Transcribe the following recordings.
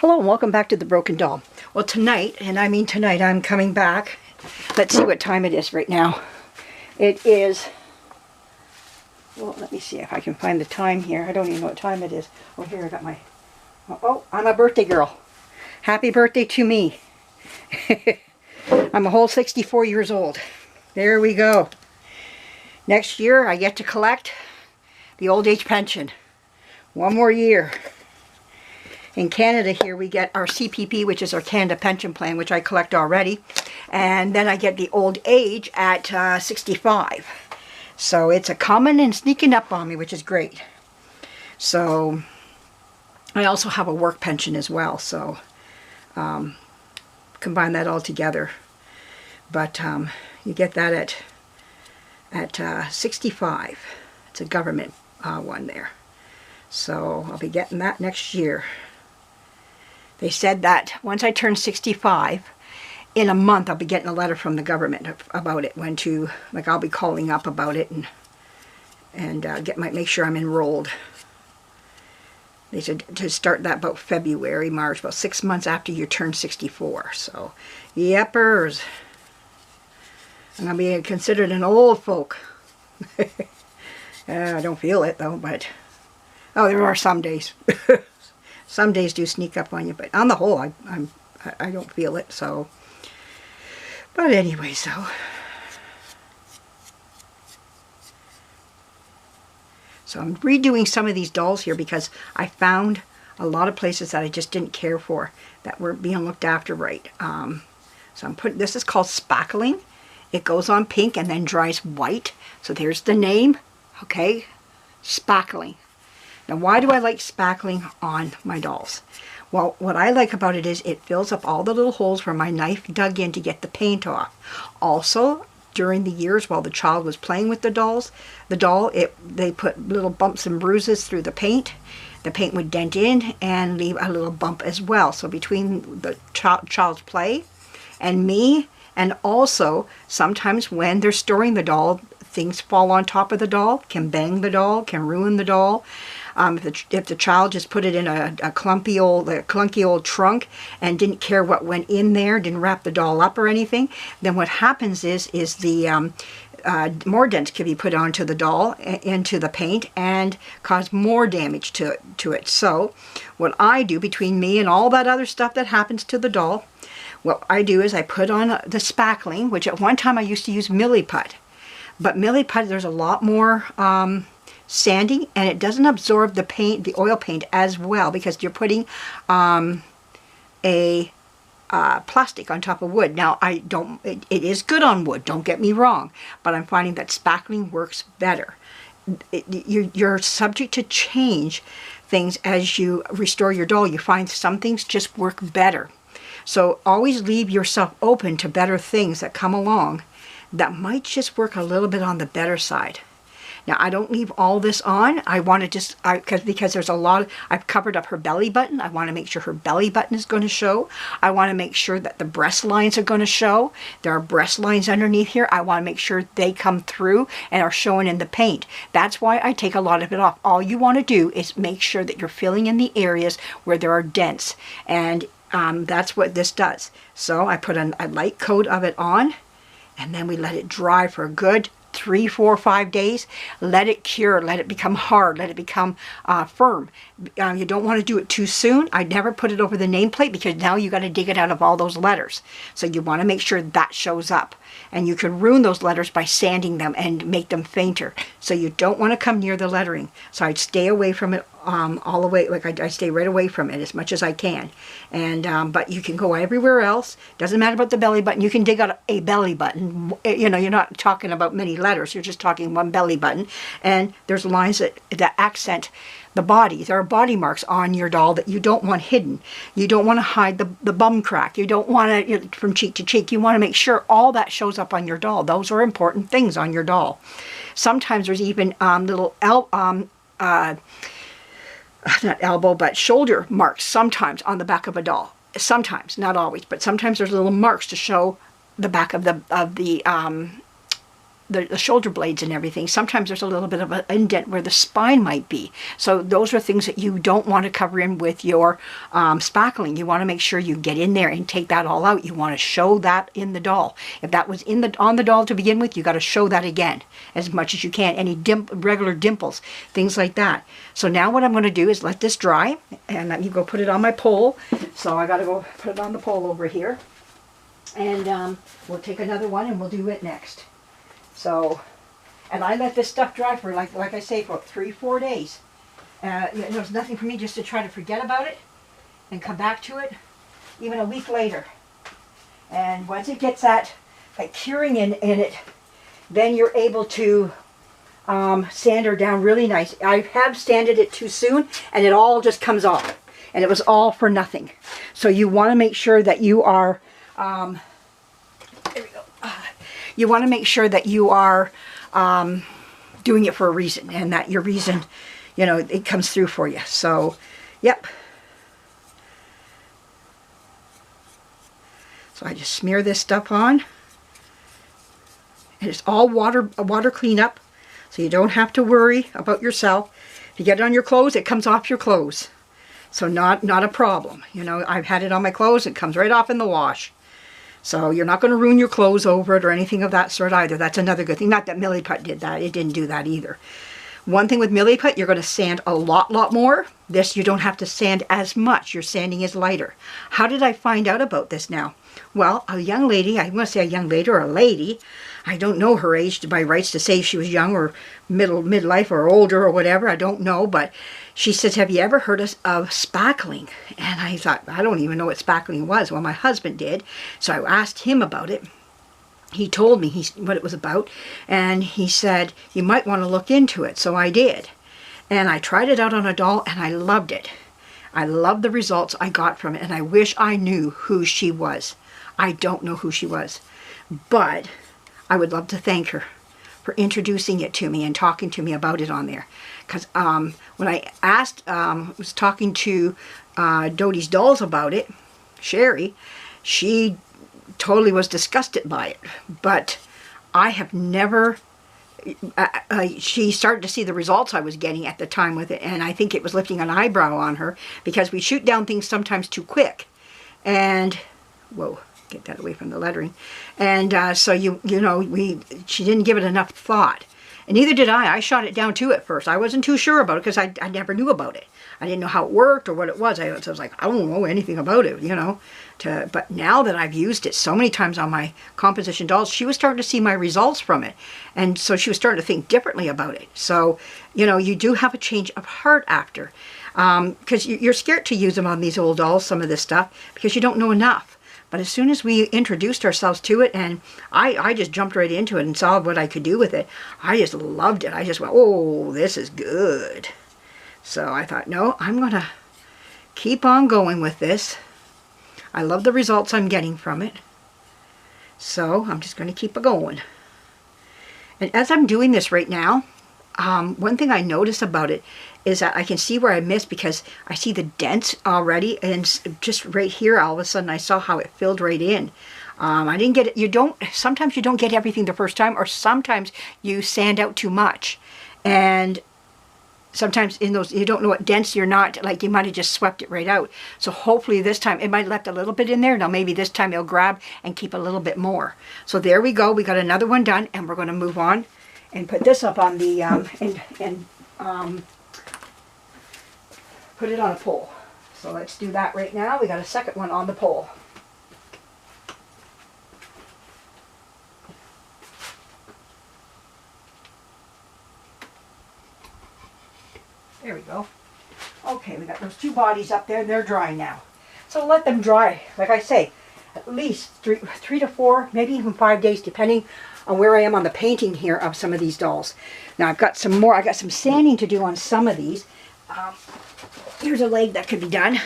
Hello and welcome back to The Broken Doll. Well, tonight, and I mean tonight, I'm coming back. Let's see what time it is right now. It is, well, let me see if I can find the time here. I don't even know what time it is. Oh, here I got my, oh, I'm a birthday girl. Happy birthday to me. I'm a whole 64 years old. There we go. Next year, I get to collect the old age pension. One more year. In Canada here, we get our CPP, which is our Canada Pension Plan, which I collect already. And then I get the old age at 65. So it's a coming and sneaking up on me, which is great. So I also have a work pension as well. So combine that all together. But you get that at 65. It's a government one there. So I'll be getting that next year. They said that once I turn 65, in a month I'll be getting a letter from the government about it. When to, like, I'll be calling up about it and make sure I'm enrolled. They said to start that about February, March, about 6 months after you turn 64. So, yepers. I'm going to be considered an old folk. I don't feel it though, but, oh, there are some days. Some days do sneak up on you, but on the whole, I don't feel it, so. But anyway, so I'm redoing some of these dolls here because I found a lot of places that I just didn't care for, that weren't being looked after right. So I'm putting, this is called Spackling. It goes on pink and then dries white. So there's the name, okay, Spackling. Now, why do I like spackling on my dolls? Well, what I like about it is it fills up all the little holes where my knife dug in to get the paint off. Also, during the years while the child was playing with the doll, they put little bumps and bruises through the paint. The paint would dent in and leave a little bump as well. So between the child's play and me, and also sometimes when they're storing the doll, things fall on top of the doll, can bang the doll, can ruin the doll. If the child just put it in a clunky old trunk and didn't care what went in there, didn't wrap the doll up or anything, then what happens is the more dents can be put onto the doll, into the paint, and cause more damage to it. So what I do, between me and all that other stuff that happens to the doll, what I do is I put on the spackling, which at one time I used to use Milliput. But Milliput, there's a lot more sandy, and it doesn't absorb the paint, the oil paint, as well, because you're putting a plastic on top of wood. Now, it is good on wood, don't get me wrong, but I'm finding that spackling works better. You're subject to change things as you restore your doll. You find some things just work better. So always leave yourself open to better things that come along that might just work a little bit on the better side. Now, I don't leave all this on. I want to just, because there's a lot, I've covered up her belly button. I want to make sure her belly button is going to show. I want to make sure that the breast lines are going to show. There are breast lines underneath here. I want to make sure they come through and are showing in the paint. That's why I take a lot of it off. All you want to do is make sure that you're filling in the areas where there are dents. And that's what this does. So I put a light coat of it on, and then we let it dry for a good 3, 4, 5 days. Let it cure, let it become hard, let it become firm. You don't want to do it too soon. I never put it over the nameplate because now you got to dig it out of all those letters. So you want to make sure that shows up. And you can ruin those letters by sanding them and make them fainter. So you don't want to come near the lettering. So I'd stay away from it all the way, like I stay right away from it as much as I can. And but you can go everywhere else. Doesn't matter about the belly button. You can dig out a belly button. You know, you're not talking about many letters. You're just talking one belly button. And there's lines that accent the body. There are body marks on your doll that you don't want hidden. You don't want to hide the bum crack. You don't want to, from cheek to cheek. You want to make sure all that shows up on your doll. Those are important things on your doll. Sometimes there's even little not elbow, but shoulder marks sometimes on the back of a doll. Sometimes, not always, but sometimes there's little marks to show the back of the the shoulder blades and everything, sometimes there's a little bit of an indent where the spine might be. So those are things that you don't want to cover in with your spackling. You want to make sure you get in there and take that all out. You want to show that in the doll. If that was on the doll to begin with, you got to show that again as much as you can. Any regular dimples, things like that. So now what I'm going to do is let this dry, and let me go put it on my pole. So I got to go put it on the pole over here. And we'll take another one and we'll do it next. So, and I let this stuff dry for, like I say, for 3-4 days. There's nothing for me just to try to forget about it and come back to it even a week later. And once it gets that curing in it, then you're able to sand her down really nice. I have sanded it too soon and it all just comes off. And it was all for nothing. So you want to make sure that you are there we go. You want to make sure that you are doing it for a reason, and that your reason, you know, it comes through for you. So, yep. So I just smear this stuff on, and it's all water cleanup, so you don't have to worry about yourself. If you get it on your clothes, it comes off your clothes. So not a problem. You know, I've had it on my clothes, it comes right off in the wash. So you're not going to ruin your clothes over it or anything of that sort either. That's another good thing. Not that Milliput did that. It didn't do that either. One thing with Milliput, you're going to sand a lot more. This, you don't have to sand as much. Your sanding is lighter. How did I find out about this now? Well, a young lady, I want to say a young lady or a lady, I don't know her age by rights to say if she was young or midlife or older or whatever, I don't know, but she says, have you ever heard of spackling? And I thought, I don't even know what spackling was. Well, my husband did, so I asked him about it. He told me what it was about, and he said, you might want to look into it, so I did. And I tried it out on a doll, and I loved it. I loved the results I got from it, and I wish I knew who she was. I don't know who she was, but I would love to thank her for introducing it to me and talking to me about it on there. Because when I asked, was talking to Dodie's dolls about it, Sherry, she totally was disgusted by it. But I have never, she started to see the results I was getting at the time with it, and I think it was lifting an eyebrow on her, because we shoot down things sometimes too quick. And, whoa, get that away from the lettering. And so you know, she didn't give it enough thought, and neither did I. I shot it down too at first. I wasn't too sure about it because I never knew about it. I didn't know how it worked or what it was. I was like, I don't know anything about it, you know. But now that I've used it so many times on my composition dolls, she was starting to see my results from it, and so she was starting to think differently about it. So, you know, you do have a change of heart after, because you're scared to use them on these old dolls, some of this stuff, because you don't know enough. But as soon as we introduced ourselves to it, and I just jumped right into it and saw what I could do with it, I just loved it. I just went, oh, this is good. So I thought, no, I'm going to keep on going with this. I love the results I'm getting from it. So I'm just going to keep it going. And as I'm doing this right now, one thing I notice about it is that I can see where I missed, because I see the dents already, and just right here all of a sudden I saw how it filled right in. I didn't get it. Sometimes you don't get everything the first time, or sometimes you sand out too much, and sometimes in those you don't know what dents you're not, like you might have just swept it right out. So hopefully this time it might have left a little bit in there. Now maybe this time it'll grab and keep a little bit more. So there we go. We got another one done, and we're going to move on and put this up on the put it on a pole. So let's do that right now. We got a second one on the pole. There we go. Okay, we got those two bodies up there. They're dry now. So let them dry, like I say, at least three to 4, maybe even 5 days, depending on where I am on the painting here of some of these dolls. Now I've got some more. I got some sanding to do on some of these. Here's a leg that could be done.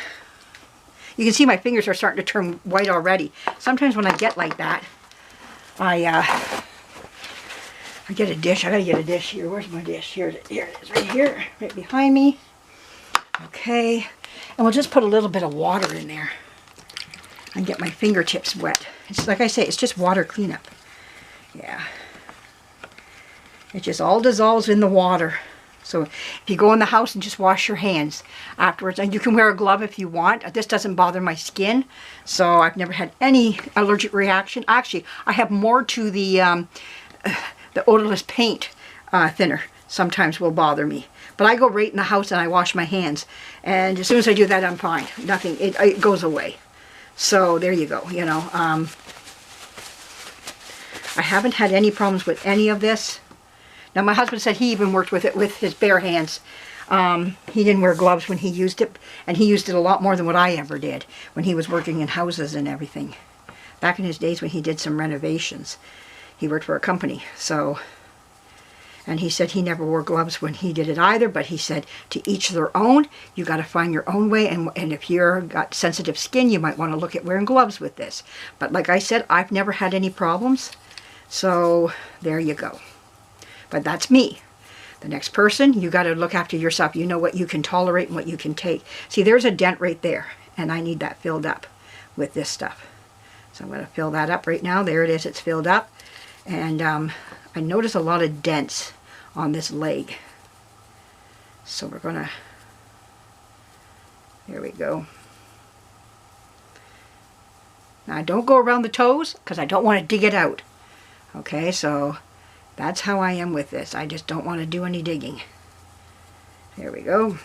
You can see my fingers are starting to turn white already. Sometimes when I get like that, I get a dish. I gotta get a dish here. Where's my dish? Here it is, right here, right behind me. Okay, and we'll just put a little bit of water in there and get my fingertips wet. It's like I say, it's just water cleanup. Yeah. It just all dissolves in the water. So if you go in the house and just wash your hands afterwards, and you can wear a glove if you want. This doesn't bother my skin, so I've never had any allergic reaction. Actually, I have more to the odorless paint thinner sometimes will bother me. But I go right in the house and I wash my hands. And as soon as I do that, I'm fine. Nothing, it goes away. So there you go, you know. I haven't had any problems with any of this. Now my husband said he even worked with it with his bare hands. He didn't wear gloves when he used it. And he used it a lot more than what I ever did when he was working in houses and everything. Back in his days when he did some renovations. He worked for a company, so... And he said he never wore gloves when he did it either, but he said to each their own. You got to find your own way, and if you've got sensitive skin, you might want to look at wearing gloves with this. But like I said, I've never had any problems, so there you go. But that's me. The next person, you got to look after yourself. You know what you can tolerate and what you can take. See, there's a dent right there, and I need that filled up with this stuff. So I'm going to fill that up right now. There it is, it's filled up. And I notice a lot of dents on this leg. So we're gonna, there we go. Now don't go around the toes because I don't want to dig it out. Okay, so that's how I am with this. I just don't want to do any digging. There we go.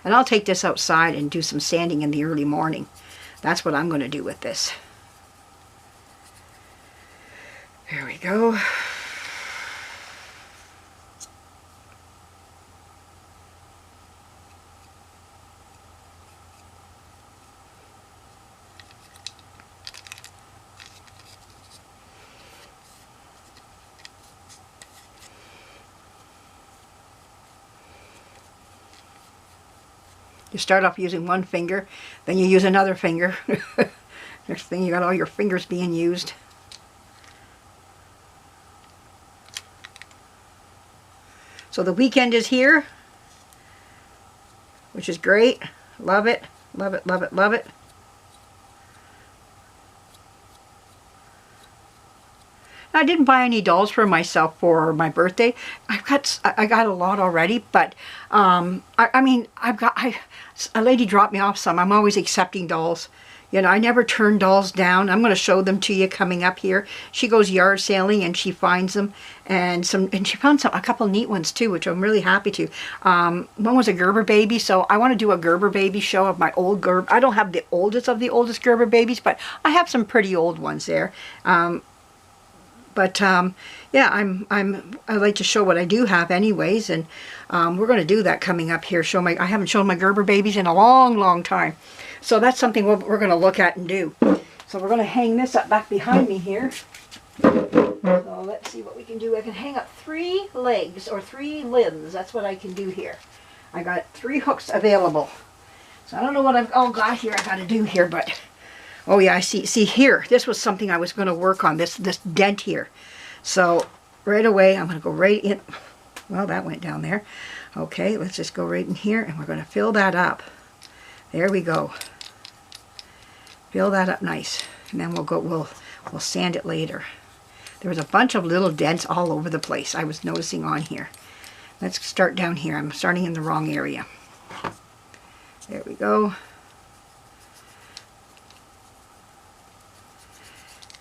And I'll take this outside and do some sanding in the early morning. That's what I'm going to do with this. There we go. You start off using one finger, then you use another finger. Next thing you got all your fingers being used. So the weekend is here, which is great. Love it, love it, love it, love it. I didn't buy any dolls for myself for my birthday. I got a lot already, but I mean a lady dropped me off some. I'm always accepting dolls. You know, I never turn dolls down. I'm going to show them to you coming up here. She goes yard sailing and she finds them, and she found a couple neat ones too, which I'm really happy to. One was a Gerber baby, so I want to do a Gerber baby show of my old Gerber. I don't have the oldest of the oldest Gerber babies, but I have some pretty old ones there. Yeah, I like to show what I do have anyways, and we're going to do that coming up here. I haven't shown my Gerber babies in a long, long time. So that's something we're going to look at and do. So we're going to hang this up back behind me here. So let's see what we can do. I can hang up 3 legs or 3 limbs. That's what I can do here. I got 3 hooks available. So I don't know what I've all got here I got to do here, but... Oh yeah, I see here, this was something I was going to work on, this dent here. So right away, I'm going to go right in. Well, that went down there. Okay, let's just go right in here, and we're going to fill that up. There we go. Fill that up nice, and then we'll sand it later. There was a bunch of little dents all over the place I was noticing on here. Let's start down here. I'm starting in the wrong area. There we go.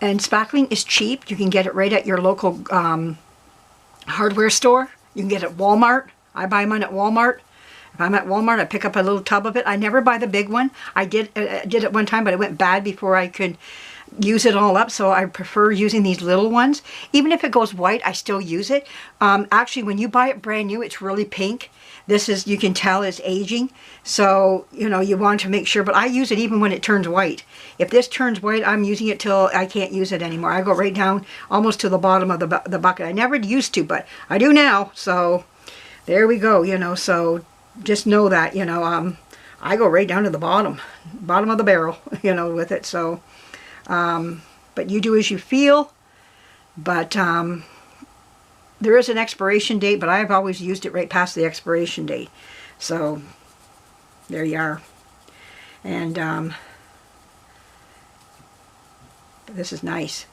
And spackling is cheap. You can get it right at your local hardware store. You can get it at Walmart. I buy mine at Walmart. If I'm at Walmart, I pick up a little tub of it. I never buy the big one. I did it one time, but it went bad before I could use it all up, so I prefer using these little ones. Even if it goes white, I still use it. Actually, when you buy it brand new, it's really pink. This is, you can tell, is aging. So, you know, you want to make sure, but I use it even when it turns white. If this turns white, I'm using it till I can't use it anymore. I go right down almost to the bottom of the bucket. I never used to, but I do now. So there we go, you know, so just know that, you know, I go right down to the bottom of the barrel, you know, with it. So, but you do as you feel. But there is an expiration date, but I've always used it right past the expiration date. So there you are. And This is nice.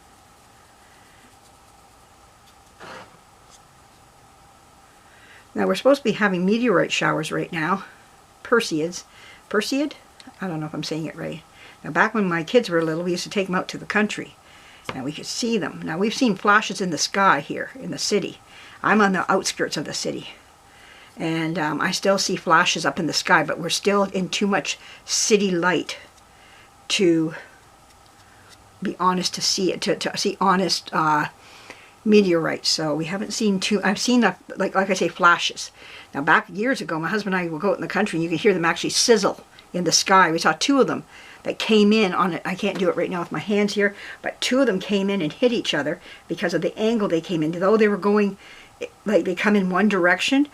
Now we're supposed to be having meteorite showers right now. Perseids. Perseid? I don't know if I'm saying it right. Now back when my kids were little, we used to take them out to the country. And we could see them. Now we've seen flashes in the sky here in the city. I'm on the outskirts of the city. And I still see flashes up in the sky, but we're still in too much city light to be honest, to see it, to see honest meteorites. So we haven't seen I've seen like I say, flashes. Now back years ago, my husband and I would go out in the country and you could hear them actually sizzle in the sky. We saw 2 of them that came in on it. I can't do it right now with my hands here, but 2 of them came in and hit each other because of the angle they came in. Though they were going, like they come in one direction,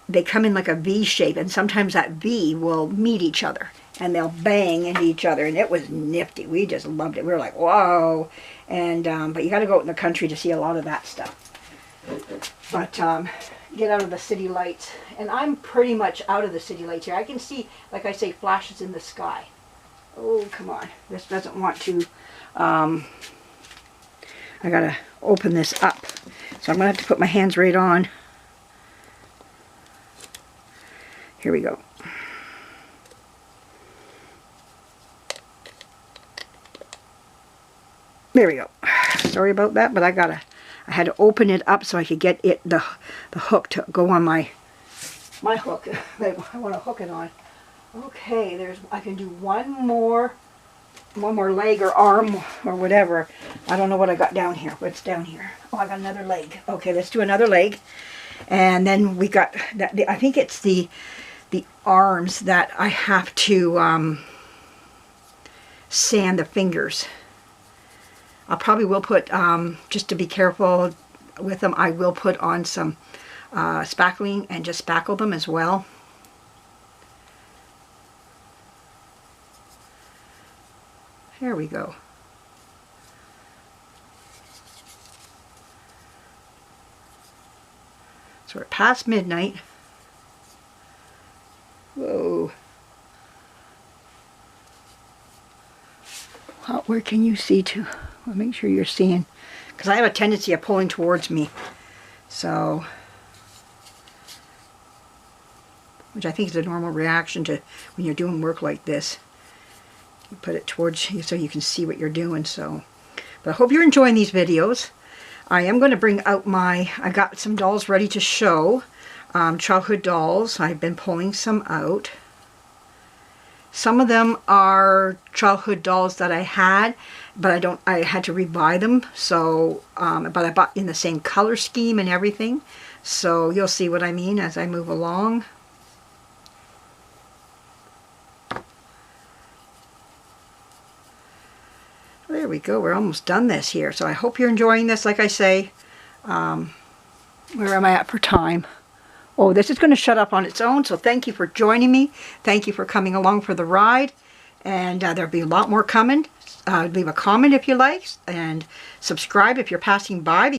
they come in like a V shape, and sometimes that V will meet each other and they'll bang into each other, and it was nifty. We just loved it. We were like, whoa. And but you got to go out in the country to see a lot of that stuff. But get out of the city lights, and I'm pretty much out of the city lights here. I can see, like I say, flashes in the sky. Oh, come on. This doesn't want to, I gotta open this up. So I'm gonna have to put my hands right on. Here we go. There we go. Sorry about that, but I had to open it up so I could get it, the hook to go on my hook. I want to hook it on. Okay, I can do one more leg or arm or whatever. I don't know what I got down here. What's down here? Oh, I got another leg. Okay, let's do another leg. And then we got that. I think it's the arms that I have to sand the fingers. I probably will put, just to be careful with them, I will put on some spackling and just spackle them as well. There we go. So we're past midnight. Whoa. Where can you see to? Well, make sure you're seeing, because I have a tendency of pulling towards me. So, which I think is a normal reaction to when you're doing work like this. You put it towards you so you can see what you're doing. So, but I hope you're enjoying these videos. I am going to bring out I got some dolls ready to show. Childhood dolls. I've been pulling some out. Some of them are childhood dolls that I had, but I had to rebuy them. So, but I bought in the same color scheme and everything. So you'll see what I mean as I move along. There we go. We're almost done this here. So I hope you're enjoying this. Like I say, where am I at for time? Oh, this is going to shut up on its own, so thank you for joining me. Thank you for coming along for the ride. And there'll be a lot more coming. Leave a comment if you like, and subscribe if you're passing by.